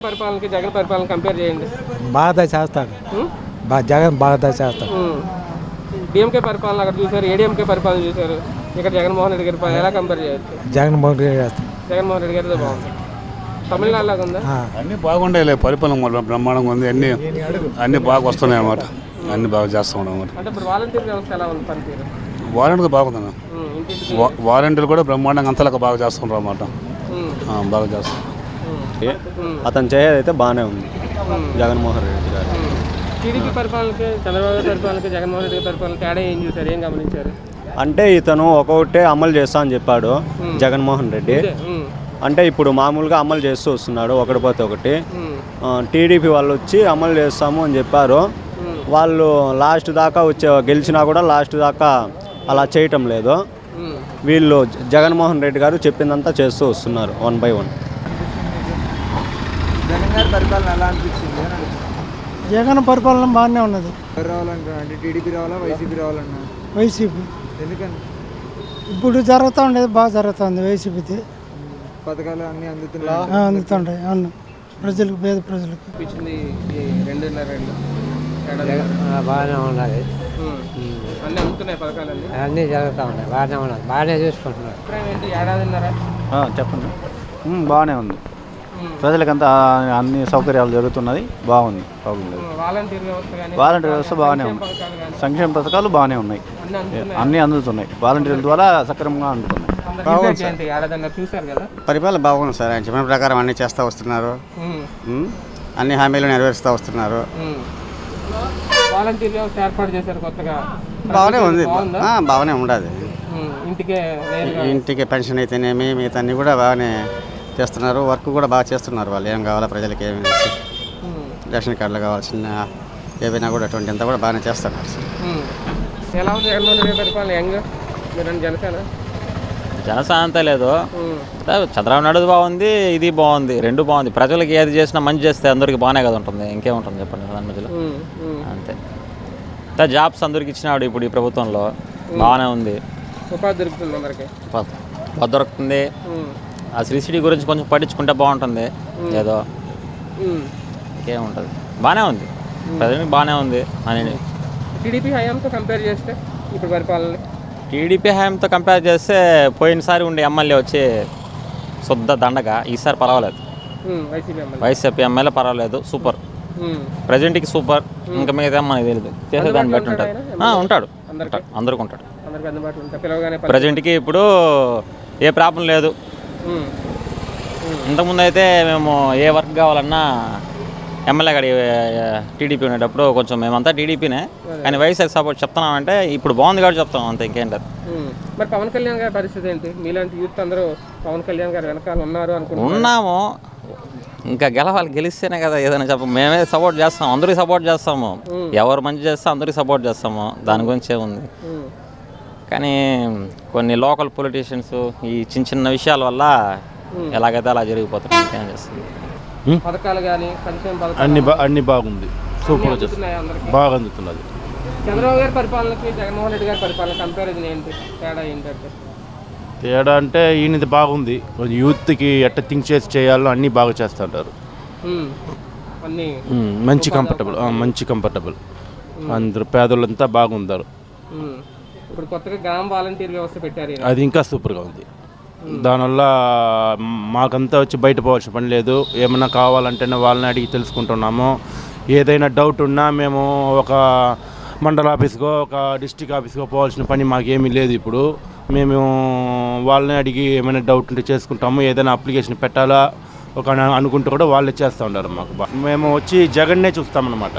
పరిపాలనకి జగన్ పరిపాలన కంపేర్ చేయండి. బాగా చేస్తాడు. జగన్ బాగా చేస్తాడు. డిఎంకే పరిపాలన అక్కడ చూసారు, ఏడీఎంకే పరిపాలన చూసారు. ఇక్కడ జగన్మోహన్ రెడ్డి గారి ఎలా కంపేర్ చేయొచ్చు? జగన్మోహన్ రెడ్డి చేస్తాడు. జగన్మోహన్ రెడ్డి గారితో బాగుంది. తమిళనాడులాగా ఉందా? అన్నీ బాగుండే పరిపాలన బ్రహ్మాండంగా ఉంది. అన్నీ బాగా వస్తున్నాయి అన్నమాట. అన్నీ బాగా చేస్తున్నాం అన్నమాట. అంటే ఇప్పుడు వాలంటీర్ వ్యవస్థ ఎలా ఉంది పనితీరు? వారంటీలు బాగుందన్న. వారంటీలు కూడా బ్రహ్మాండంగా అంతలాగా బాగా చేస్తున్నారు అన్నమాట. బాగా చేస్తున్నారు. అతను చేయదైతే బాగానే ఉంది జగన్మోహన్ రెడ్డి గారు. టీడీపీ పరిపాలనకి, చంద్రబాబు గారి పరిపాలనకి, జగన్మోహన్ రెడ్డి గారి పరిపాలన తేడా ఏం చూసారు, ఏం గమనించారు? అంటే ఇతను ఒక్కొక్కటే అమలు చేస్తా అని చెప్పాడు జగన్మోహన్ రెడ్డి. అంటే ఇప్పుడు మామూలుగా అమలు చేస్తూ వస్తున్నాడు ఒకటి పోతే ఒకటి. టీడీపీ వాళ్ళు వచ్చి అమలు చేస్తాము అని చెప్పారు. వాళ్ళు లాస్ట్ దాకా గెలిచినా కూడా లాస్ట్ దాకా అలా చేయటం లేదు. వీళ్ళు జగన్మోహన్ రెడ్డి గారు చెప్పిందంతా చేస్తూ వస్తున్నారు 1 by 1. జగన్ గారి పరిపాలన ఎలా అనిపించింది? జగన్ పరిపాలన బాగానే ఉన్నది. ఎవరు రావాలంటారు? అంటే టీడీపీ రావాలా, వైసీపీ రావాలన్నా? వైసీపీ. ఎందుకని? ఇప్పుడు జరుగుతూ ఉండేది బాగా జరుగుతుంది వైసీపీది. పథకాలు అన్నీ అందుతున్నాయి. అందుతుంటాయి అవును. ప్రజలకు, పేద ప్రజలకు బాగానే ఉన్నది. అన్నీ అందుతున్నాయి పథకాలన్నీ, అన్నీ జరుగుతూ ఉన్నాయి. బాగానే ఉన్నది, బాగానే చూసుకుంటున్నారు. ఏడాదిన్నర చెప్పండి. బాగానే ఉంది. ప్రజలకంతా అన్ని సౌకర్యాలు జరుగుతున్నది. బాగుంది, ప్రాబ్లం లేదు. వాలంటీర్ వ్యవస్థ బాగానే ఉంది. సంక్షేమ పథకాలు బాగానే ఉన్నాయి. అన్నీ అందుతున్నాయి. వాలంటీర్ల ద్వారా సక్రమంగా అందుతున్నాయి. పరిపాలన బాగుంది సార్. ఆయన చెప్పిన ప్రకారం అన్నీ చేస్తూ వస్తున్నారు. అన్ని హామీలు నెరవేరుస్తూ వస్తున్నారు. వాలంటీర్ వ్యవస్థ ఏర్పాటు చేశారు కొత్తగా. బాగానే ఉంది. బాగానే ఉండదు. ఇంటికే పెన్షన్ అయితేనేమి మిగతా అన్నీ కూడా బాగానే చేస్తున్నారు. వర్క్ కూడా బాగా చేస్తున్నారు. వాళ్ళు ఏం కావాలా ప్రజలకి, ఏమి రేషన్ కార్డులు కావాల్సిన ఏవైనా కూడా అటువంటి అంతా కూడా బాగానే చేస్తున్నారు సార్. ఎలా ఉంది జగన్మోహన్ రెడ్డి పరిపాలన? యంగ్ జనసేన అంతా లేదు. చంద్రబాబు నాయుడు బాగుంది, ఇది బాగుంది, రెండు బాగుంది. ప్రజలకు ఏది చేసినా మంచి చేస్తే అందరికి బాగానే కదా ఉంటుంది. ఇంకేముంటుంది చెప్పండి దాని మధ్యలో. అంతే. జాబ్స్ అందరికి ఇచ్చినాడు ఇప్పుడు ఈ ప్రభుత్వంలో. బాగానే ఉంది. ఉపాధి దొరుకుతుంది అందరికి. ఉపాధి దొరుకుతుంది. ఆ శ్రీసిటీ గురించి కొంచెం పట్టించుకుంటే బాగుంటుంది. ఏదో ఇంకేముంటుంది. బాగానే ఉంది. ప్రజలకు బాగానే ఉంది అని. టీడీపీ హయాంతో కంపేర్ చేస్తే ఇప్పుడు పరిపాలన, టీడీపీ హయాంతో కంపేర్ చేస్తే పోయినసారి ఉండే ఎమ్మెల్యే వచ్చి శుద్ధ దండగా. ఈసారి పర్వాలేదు. వైసీపీ ఎమ్మెల్యే పర్వాలేదు, సూపర్. ప్రజెంట్కి సూపర్. ఇంకా మిగతా మనకి తెలియదు, చేసే దాన్ని బట్టి ఉంటుంది. ఉంటాడు, అందరికి ఉంటాడు. ప్రజెంట్కి ఇప్పుడు ఏ ప్రాబ్లం లేదు. ఇంతకుముందు అయితే మేము ఏ వర్క్ కావాలన్నా ఎమ్మెల్యే గారి టీడీపీ ఉండేటప్పుడు కొంచెం మేమంతా టీడీపీనే, కానీ వైఎస్ఆర్ సపోర్ట్ చెప్తున్నామంటే ఇప్పుడు బాగుంది కాబట్టి చెప్తాం, అంతే, ఇంకేంటారు. మరి పవన్ కళ్యాణ్ గారి పరిస్థితి ఏంటి? మీలాంటి యూత్ అందరూ పవన్ కళ్యాణ్ గారు వెనకాల ఉన్నారు ఉన్నాము. ఇంకా గెలిస్తేనే కదా ఏదైనా మేమే సపోర్ట్ చేస్తాం, అందరికీ సపోర్ట్ చేస్తాము. ఎవరు మంచి చేస్తే అందరికీ సపోర్ట్ చేస్తాము, దాని గురించి ఏముంది. కానీ కొన్ని లోకల్ పొలిటీషియన్స్ ఈ చిన్న చిన్న విషయాల వల్ల ఎలాగైతే అలా జరిగిపోతున్నాయి. ఇంకేం చేస్తుంది. పథకాలు కానీ అన్ని బాగుంది, సూపర్ బాగా అందుతున్నది. చంద్రబాబు గారి పరిపాలనకి జగన్మోహన్ రెడ్డి గారి పరిపాలన కంపారిజన్ ఏంటి? తేడా ఏంటంటే తేడా అంటే ఈయనది బాగుంది. యూత్కి ఎట్ట థింక్ చేసి చేయాలో అన్నీ బాగా చేస్తుంటారు. మంచి కంఫర్టబుల్ అందరు పేదలంతా బాగుంటారు. ఇప్పుడు కొత్తగా గ్రామ వాలంటీర్ వ్యవస్థ పెట్టారు, అది ఇంకా సూపర్గా ఉంది. దానివల్ల మాకంతా వచ్చి బయట పోవాల్సిన పని లేదు. ఏమన్నా కావాలంటేనే వాళ్ళని అడిగి తెలుసుకుంటున్నాము. ఏదైనా డౌట్ ఉన్నా మేము ఒక మండల ఆఫీస్కో ఒక డిస్ట్రిక్ట్ ఆఫీస్కో పోవాల్సిన పని మాకేమీ లేదు. ఇప్పుడు మేము వాళ్ళని అడిగి ఏమైనా డౌట్ ఉంటే చేసుకుంటాము. ఏదైనా అప్లికేషన్ పెట్టాలా ఒక అనుకుంటే కూడా వాళ్ళే చేస్తూ ఉంటారు. మేము వచ్చి జగన్నే చూస్తామన్నమాట.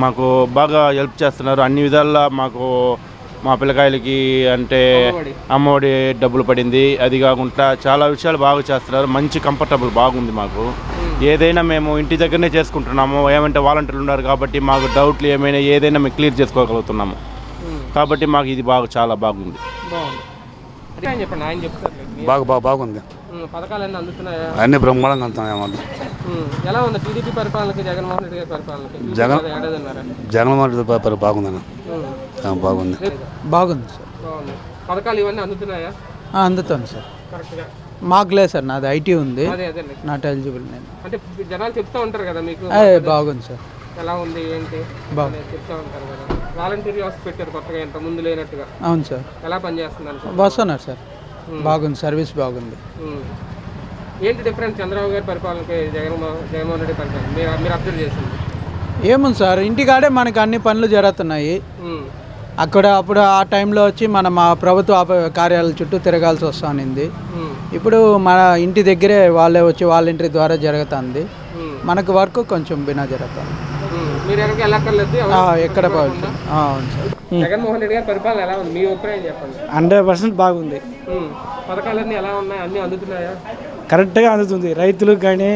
మాకు బాగా హెల్ప్ చేస్తున్నారు అన్ని విధాలా. మాకు మా పిల్లకాయలకి అంటే అమ్మఒడి డబ్బులు పడింది, అది కాకుండా చాలా విషయాలు బాగా చేస్తున్నారు. మంచి కంఫర్టబుల్ బాగుంది మాకు. ఏదైనా మేము ఇంటి దగ్గరనే చేసుకుంటున్నాము. ఏమంటే వాలంటీర్లు ఉన్నారు కాబట్టి మాకు డౌట్లు ఏదైనా మేము క్లియర్ చేసుకోగలుగుతున్నాము. కాబట్టి మాకు ఇది చాలా బాగుంది. బాగుంది. పథకాలన్నీ అందుతున్నాయా? అన్ని బ్రహ్మాండంగా అందుతున్నాయి. ఎలా ఉంది టీడీపీ పరిపాలనకి జగన్మోహన్ రెడ్డి గారి పరిపాలనకి? జగన్మోహన్ రెడ్డి పరిపాలన బాగుందన్న. బాగుంది బాగుంది సార్. పథకాలు ఇవన్నీ అందుతున్నాయా? అందుతుంది సార్. కరెక్ట్గా మాకు లేదు సార్, నాది ఐటీ ఉంది, అదే అదే నాట్ ఎలిజిబుల్ నేను. అంటే జనాలు చెప్తా ఉంటారు కదా మీకు బాగుంది సార్, ఎలా ఉంది ఏంటి అనేది చెప్తా ఉంటారు కదా. వాలంటీర్ వ్యవస్థ పెట్టారు కొత్తగా, ఇంత ముందు లేనట్టుగా. అవును సార్. ఎలా పనిచేస్తుంది అనుకో? వస్తున్నారు సార్, బాగుంది, సర్వీస్ బాగుంది. ఏంటి డిఫరెన్స్ చంద్రబాబు గారి పరిపాలనకి జగన్మోహన్ రెడ్డి పరిపాలన మీరు అబ్జర్వ్ చేసింది? ఏముంది సార్, ఇంటికాడే మనకి అన్ని పనులు జరుగుతున్నాయి. అప్పుడు ఆ టైంలో వచ్చి మనం ఆ ప్రభుత్వ కార్యాలయాల చుట్టూ తిరగాల్సి వస్తుంది. ఇప్పుడు మన ఇంటి దగ్గరే వాళ్ళే వచ్చి వాలంటీర్ ద్వారా జరుగుతుంది. మనకు వర్క్ కొంచెం బినా జరుగుతుంది. మీరు ఎక్కడికి వెళ్ళక్కర్లేదు, ఎక్కడ బాగుంది. అవును సార్. జగన్మోహన్ రెడ్డి గారి పరిపాలన ఎలా ఉంది, మీ అభిప్రాయం చెప్పండి. 100% బాగుంది. పథకాలన్నీ ఎలా ఉన్నాయి, అన్నీ అందుతున్నాయా? కరెక్ట్గా అందుతుంది, రైతులకు కానీ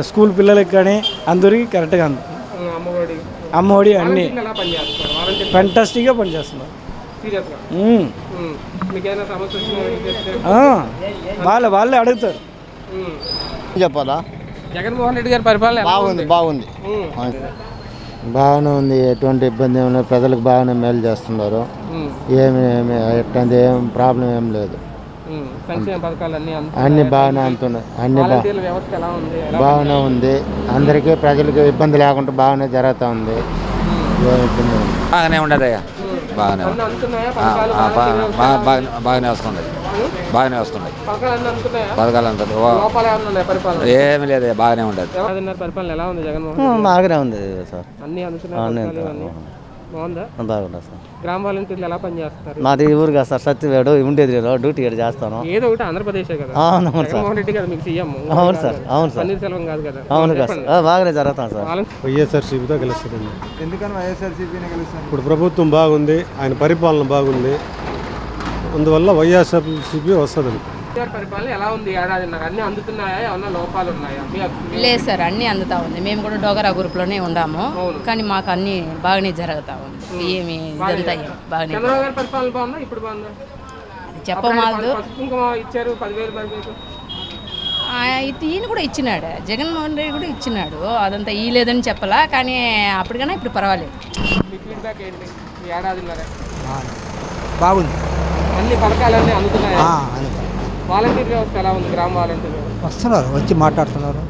స్కూల్ పిల్లలకు కానీ అందరికి కరెక్ట్గా అందుతుంది. అమ్మఒడి అన్నీ ఎలా పనిచేస్తున్నారు? ఫెంటాస్టిక్గా పనిచేస్తున్నారు. సీరియస్గా మీకేమైనా సమస్య వాళ్ళే అడుగుతారు. చెప్పాలా? జగన్మోహన్ రెడ్డి గారి పరిపాలన బాగుంది. బాగానే ఉంది, ఎటువంటి ఇబ్బంది ఏమి లేదు, ప్రజలకు బాగానే మేలు చేస్తున్నారు. ఏమి ఎట్లాంటి ఏం ప్రాబ్లం ఏం లేదు. సంక్షేమ పథకాలు అన్ని బాగానే అందుతున్నాయి. అన్ని వ్యవస్థ ఎలా ఉంది? బాగానే ఉంది, అందరికీ ప్రజలకు ఇబ్బంది లేకుండా బాగానే జరుగుతూ ఉంది. బాగానే ఉండదయ్యా, బాగానే బాగానే వస్తున్నాయి, బాగానే వస్తున్నాయి పథకాలు అంతా. ఏమి లేదు, బాగానే ఉండదు. పరిపాలన ఎలా ఉంది జగన్మోహన్? బాగానే ఉంది సార్, అన్ని అందుతున్నాయి, బాగుందా? బాగుంది సార్. గ్రామ వాలంటీర్లు ఎలా పనిచేస్తారు? మాది ఊరు కదా సార్, సత్యవేడు ఉండేది డ్యూటీ ఇక్కడ చేస్తాను. ఏదో ఒకటి ఆంధ్రప్రదేశ్ కదా, జగన్మోహన్ రెడ్డి కదా మీకు సీఎం. అవును సార్, అవును సార్, సెలవం కాదు కదా. అవును కదా సార్, బాగానే జరుగుతాం సార్. వైఎస్ఆర్సీపీతో గెలుస్తుంది. ఎందుకని వైఎస్ఆర్సీపీనే గెలుస్తుంది? ఇప్పుడు ప్రభుత్వం బాగుంది, ఆయన పరిపాలన బాగుంది, అందువల్ల వైఎస్ఆర్సీపీ వస్తుంది. పరిపాలన ఎలా ఉంది? ఏడాదిన్నర అన్ని అందుతున్నాయా, ఏమన్నా లోపాలు ఉన్నాయా? లేదు సార్, అన్నీ అందుతా ఉంది. మేము కూడా డోగరా గ్రూప్లోనే ఉన్నాము, కానీ మాకు అన్ని బాగానే జరుగుతా ఉంది. ఏమి ఇదంతా బాగానే. చంద్రబాబు గారి పరిపాలన బాగుందా, ఇప్పుడు బాగుందా? చెప్పమాదు. ఇచ్చారు 10,000. ఈయన కూడా ఇచ్చినాడు, జగన్మోహన్ రెడ్డి కూడా ఇచ్చినాడు. అదంతా ఈ లేదని చెప్పలా, కానీ అప్పటికన్నా ఇప్పుడు పర్వాలేదు. మీ ఫీడ్బ్యాక్ ఏంటి? ఏడాదిన్నర బాగుంది, అన్ని పథకాలన్నీ అందుతున్నాయా? వాలంటీర్ వ్యవస్థ ఎలా ఉంది? గ్రామ వాలంటీర్ వస్తున్నారు, వచ్చి మాట్లాడుతున్నారు,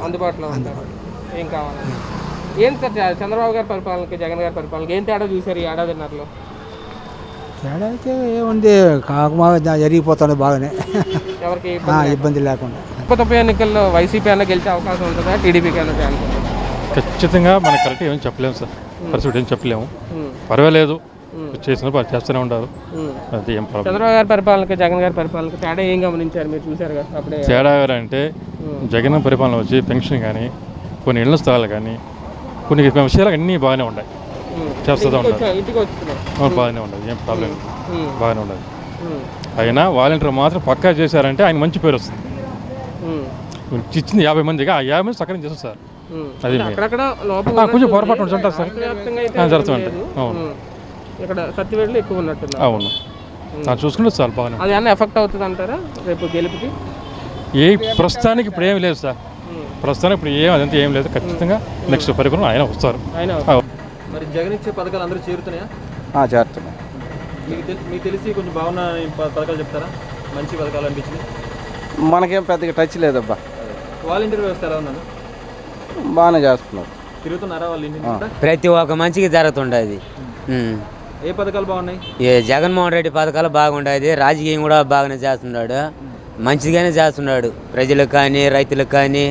అందుబాటులో ఉంటారు. ఏం కావాలి? ఏం సార్ చంద్రబాబు గారి పరిపాలనకి జగన్ గారి పరిపాలనకి ఏం తేడా చూసారు ఈ ఏడాదిన్నరలో? తేడా అయితే ఏముంది, కాకుండా జరిగిపోతుంది బాగానే, ఎవరికి ఇబ్బంది లేకుండా. ఉప ఎన్నికల్లో వైసీపీ అన్న గెలిచే అవకాశం ఉంటుందా, టీడీపీకి అన్న ఛాన్స్? ఖచ్చితంగా మనకు కరెక్ట్ ఏం చెప్పలేము సార్, పరిస్థితి ఏం చెప్పలేము. పర్వాలేదు, చేసిన చేస్తూనే ఉంటారు, అది ఏం ప్రాబ్లం. చంద్రబాబు గారి పరిపాలనకి జగన్ గారి పరిపాలనకి తేడా ఏం గమనించారు మీరు? చూసారు కదా అప్పుడే. తేడా అంటే జగన్ పరిపాలన వచ్చి పెన్షన్ కానీ, కొన్ని ఇళ్ల స్థలాలు కానీ, కొన్ని విషయాలు అన్నీ బాగానే ఉన్నాయి, చేస్తూ ఉంటారు. ఇంటికి వస్తున్నారు, బాగానే ఉండదు, ఏం ప్రాబ్లం బాగానే ఉండదు. అయినా వాలంటీర్ మాత్రం పక్కా చేశారంటే ఆయన మంచి పేరు వస్తుంది. ఇచ్చింది 50 మందిగా, ఆ 50 మంది సక్కరం చేస్తారు సార్. అది కొంచెం పొరపాటు ఉంటుంది సార్, జరుగుతుంటే. అవును, ఇక్కడ సత్యవేడులో ఎక్కువ ఉన్నట్టు. అవును, చూసుకుంటే చాలా బాగానే. అది అన్న ఎఫెక్ట్ అవుతుంది అంటారా రేపు గెలుపుకి? ప్రస్తుతానికి ఇప్పుడు ఏమి లేదు సార్, ప్రస్తుతానికి ఇప్పుడు అదంతా ఏం లేదు. ఖచ్చితంగా నెక్స్ట్ పరిపాలన ఆయన వస్తారు. మరి జగన్ ఇచ్చే పథకాలు అందరూ చేరుతున్నాయా? చేరుతున్నాయి. మీకు తెలిసి కొంచెం బాగున్న పథకాలు చెప్తారా, మంచి పథకాలు అనిపించింది? మనకేం పెద్దగా టచ్ లేదబ్బా. వాలంటీర్ వ్యవస్థ ఎలా ఉందండి? బాగానే చేస్తున్నారు. తిరుగుతున్నారా వాళ్ళు ఇంటి? ప్రతి ఒక్క మంచిగా జరుగుతుండేది. ఏ పథకాలు బాగున్నాయి? జగన్మోహన్ రెడ్డి పథకాలు బాగుండేది, రాజకీయం కూడా బాగానే చేస్తున్నాడు, మంచిగానే చేస్తున్నాడు. ప్రజలకు కానీ, రైతులకు కానీ,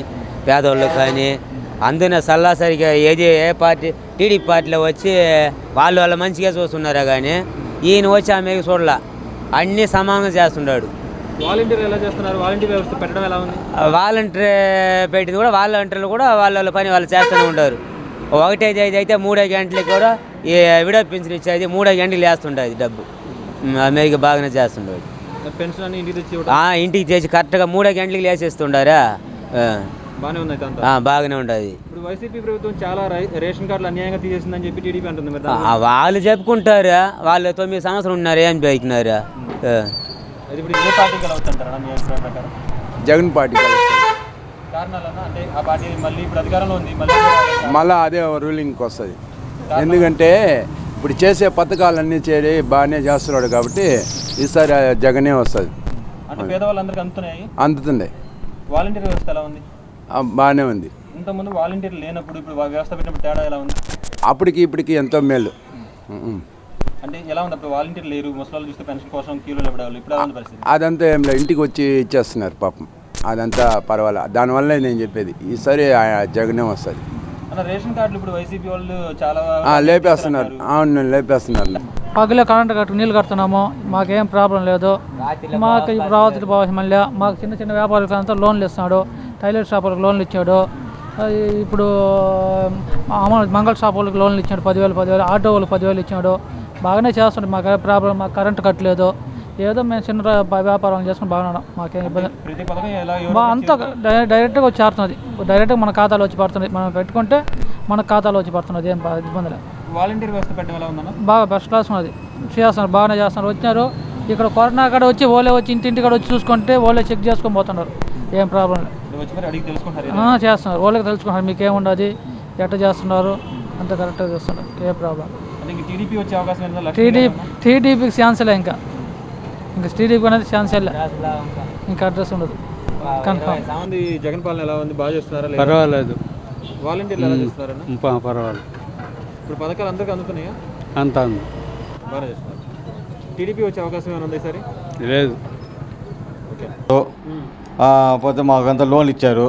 పేదవాళ్ళకు కానీ అందునే సల్లాసరిగా ఏ పార్టీ టీడీపీ పార్టీలో వచ్చి వాళ్ళు మంచిగా చూస్తున్నారా, కానీ ఈయన వచ్చి ఆమెకు చూడలా, అన్నీ సమానంగా చేస్తున్నాడు. వాలంటీర్ ఎలా చేస్తున్నారు? వాలంటీర్ వ్యవస్థ పెట్టడం ఎలా ఉంది? వాలంటీర్ పెట్టింది కూడా, వాలంటీర్లు కూడా వాళ్ళ పని వాళ్ళు చేస్తూనే ఉంటారు. 1-5 అయితే 3 గంటలకి కూడా ఈ విడో పెన్షన్ ఇచ్చేది 3 గంటలు వేస్తుండేది డబ్బు. అమెరికా బాగానే చేస్తుండేది. పెన్షన్ అని ఇంటికి తెచ్చి కరెక్ట్గా 3 గంటలకి వేసేస్తుండారా, బాగానే ఉండదు. ఇప్పుడు వైసీపీ ప్రభుత్వం చాలా రేషన్ కార్డులు అన్యాయంగా తీసేసిందని చెప్పి టీడీపీ అంటుంది. వాళ్ళు చెప్పుకుంటారు, వాళ్ళు 9 సంవత్సరాలు ఉన్నారు, ఏం బయకున్నారు. జగన్ పార్టీ మళ్ళీ అదే రూలింగ్కి వస్తుంది. ఎందుకంటే ఇప్పుడు చేసే పథకాలన్నీ చేరి బాగానే చేస్తున్నాడు కాబట్టి ఈసారి జగనే వస్తుంది. అంటే పేదవాళ్ళందరికీ అందుతున్నాయి. అందుతుంది. వాలంటీర్ వ్యవస్థ ఎలా ఉంది? బాగానే ఉంది. ఇంతకుముందు వాలంటీర్ లేనప్పుడు ఇప్పుడు వ్యవస్థ పెట్టినప్పుడు తేడా ఎలా ఉంది? అప్పటికి ఇప్పటికి ఎంతో మేలు. అంటే ఎలా ఉంది అప్పుడు వాలంటీర్ లేరు, ముసలాళ్ళు చూస్తే పెన్షన్ కోసం క్యూలో పడేవాళ్ళు, ఇప్పుడు ఎలా ఉంది పరిస్థితి? అదంతా ఏం లేదు, ఇంటికి వచ్చి ఇచ్చేస్తున్నారు పాపం. అదంతా పర్వాలే. దానివల్లే నేను చెప్పేది ఈసారి జగనే వస్తుంది. అన్న రేషన్ కార్డులు ఇప్పుడు వైసీపీ వాళ్ళు చాలా లేపేస్తున్నారు. అవును, లేపేస్తున్నారు. పగలే కరెంట్ కట్టు నీళ్ళు కడుతున్నాము, మాకేం ప్రాబ్లం లేదు. మాకు ఇప్పుడు రావచ్చు బాగా. మళ్ళీ మాకు చిన్న చిన్న వ్యాపారులకంతా లోన్లు ఇస్తున్నాడు, టైలర్ షాపులకు లోన్లు ఇచ్చాడు, ఇప్పుడు మంగళ షాప్ వాళ్ళకి లోన్లు ఇచ్చాడు 10,000 ఆటో వాళ్ళకి 10,000 ఇచ్చాడు. బాగానే చేస్తున్నాడు. మాకు ప్రాబ్లం, మాకు కరెంట్ కట్టలేదు. ఏదో మేము చిన్న వ్యాపారం చేసుకుని బాగున్నాం. మాకేం ఇబ్బంది అంతా డైరెక్ట్గా వచ్చి చేరుతున్నది. డైరెక్ట్గా మన ఖాతాలో వచ్చి పడుతుంది. మనం పెట్టుకుంటే మన ఖాతాలో వచ్చి పడుతున్నది. ఏం ఇబ్బంది లేదు. వాలంటీర్ వ్యవస్థ పెట్టడం ఎలా ఉందన్న? బాగా ఫస్ట్ క్లాస్ ఉన్నది. చేస్తున్నారు, బాగానే చేస్తున్నారు. వచ్చినారు ఇక్కడ కరోనా కాడ వచ్చి ఓలే వచ్చి ఇంటింటి కాడ వచ్చి చూసుకుంటే ఓలే చెక్ చేసుకొని పోతున్నారు. ఏం ప్రాబ్లం లేదు. చేస్తున్నారు, ఓళ్ళకి తెలుసుకుంటారు మీకేముండదు, ఎట్లా చేస్తున్నారు అంత కరెక్ట్గా చేస్తున్నారు. ఏ ప్రాబ్లం. టీడీపీ వచ్చే అవకాశం? టీడీపీకి ఛాన్స్లే, ఇంకా టీడీపీ అనేది ఛాన్సే లే, ఇంకా అడ్రస్ ఉండదు. జగన్ పాలన ఎలా ఉంది? బాగా చేస్తున్నారా? పర్వాలేదు. వాలంటీర్లు ఎలా చేస్తున్నారన్న? పర్వాలేదు. ఇప్పుడు పథకాలు అందరికీ అందుతున్నాయా? అంత బాగా చేస్తున్నారు. టీడీపీ వచ్చే అవకాశం ఏమైనా ఉంది ఈసారి? లేదు. పోతే మాకంతా లోన్లు ఇచ్చారు,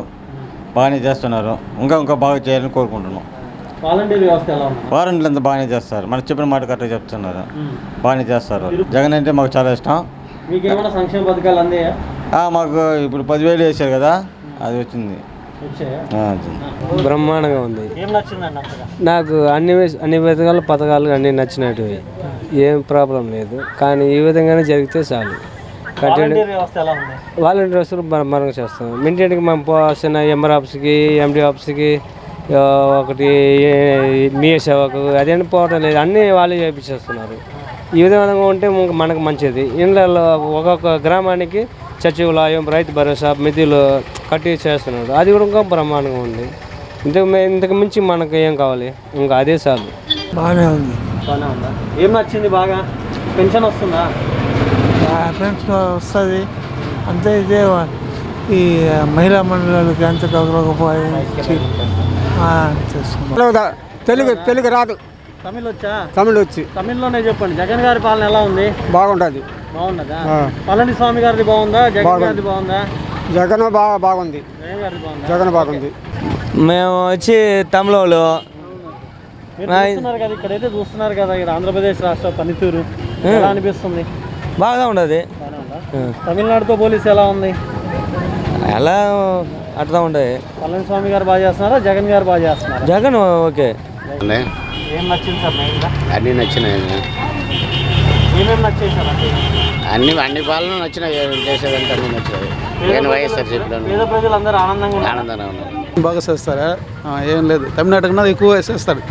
బాగానే చేస్తున్నారు. ఇంకా బాగా చేయాలని కోరుకుంటున్నాం. వాలంటీర్ వ్యవస్థ ఎలా ఉంది? వారంటీలు అంతా బాగానే చేస్తారు, మనకు చెప్పిన మాట కరెక్ట్గా చెప్తున్నారు, బాగానే చేస్తారు. జగన్ అంటే మాకు చాలా ఇష్టం. మీకు ఏమైనా సంక్షేమ పథకాలు అందాయా? మాకు ఇప్పుడు 10,000 వేసారు కదా, అది వచ్చింది. బ్రహ్మాండంగా ఉంది. ఏం నచ్చిందండి? నాకు అన్ని విధాల పథకాలు అన్నీ నచ్చినట్టువి, ఏం ప్రాబ్లం లేదు. కానీ ఈ విధంగానే జరిగితే చాలు. వాలంటీర్ వ్యవస్థ ఎలా ఉంది? వాలంటీర్ వ్యవస్థలు బ్రహ్మాండంగా చేస్తాం. ఇంటింటికి మేము పోవాల్సిన ఎంఆర్ ఆఫీస్కి, ఎండి ఆఫీస్కి, ఒకటి మీ సేవకు అదేంటి పోవటం లేదు, అన్నీ వాళ్ళే చేయించేస్తున్నారు. ఈ విధంగా ఉంటే మనకు మంచిది. ఇళ్ళల్లో ఒక్కొక్క గ్రామానికి సచివాలయం, రైతు భరోసా, మిదిలు కట్టి చేస్తున్నాడు. అది కూడా ఇంకా బ్రహ్మాండంగా ఉంది. ఇంతకు మించి మనకు ఏం కావాలి? ఇంకా అదే చాలు. బాగానే ఉంది. బాగానే ఉందా? ఏం నచ్చింది బాగా? పెన్షన్ వస్తుందా? పెన్షన్ వస్తుంది. అంతే. ఇదే ఈ మహిళా మండలికి ఎంత తెలుగు రాదు. తమిళ్ వచ్చా? తమిళ్ వచ్చి. తమిళ్లోనే చెప్పండి. జగన్ గారి పాలన ఎలా ఉంది? బాగుంటుంది. బాగున్నదా? పళనిస్వామి గారిది బాగుందా? జగన్ గారిది బాగుందా? జగన్ బాగుంది. జగన్ బాగుంది. మేము వచ్చి తమిళోళ్ళు చూస్తున్నారు కదా, ఇక్కడైతే చూస్తున్నారు కదా, ఇక్కడ ఆంధ్రప్రదేశ్ రాష్ట్ర పనితీరు ఎలా అనిపిస్తుంది? బాగా ఉండదు. తమిళనాడుతో పోలీసు ఎలా ఉంది? ఎలా అట్లా ఉండదు. పళనిస్వామి గారు బాగా చేస్తున్నారా? జగన్ గారు బాగా చేస్తున్నారా? జగన్ ఓకే. ఏం నచ్చింది సార్? అన్నీ నచ్చినాయి. ఏమేమి నచ్చాయి సార్? అన్ని పాలన నచ్చినాయి. చేసేదంటే అన్నీ నచ్చినాయి. నేను వైఎస్ఆర్ చెప్పాను. పేద ప్రజలందరూ ఆనందంగా ఉన్నారు. బాగా చేస్తారా? ఏం లేదు, తమిళనాడు కన్నా ఎక్కువ చేస్తారు.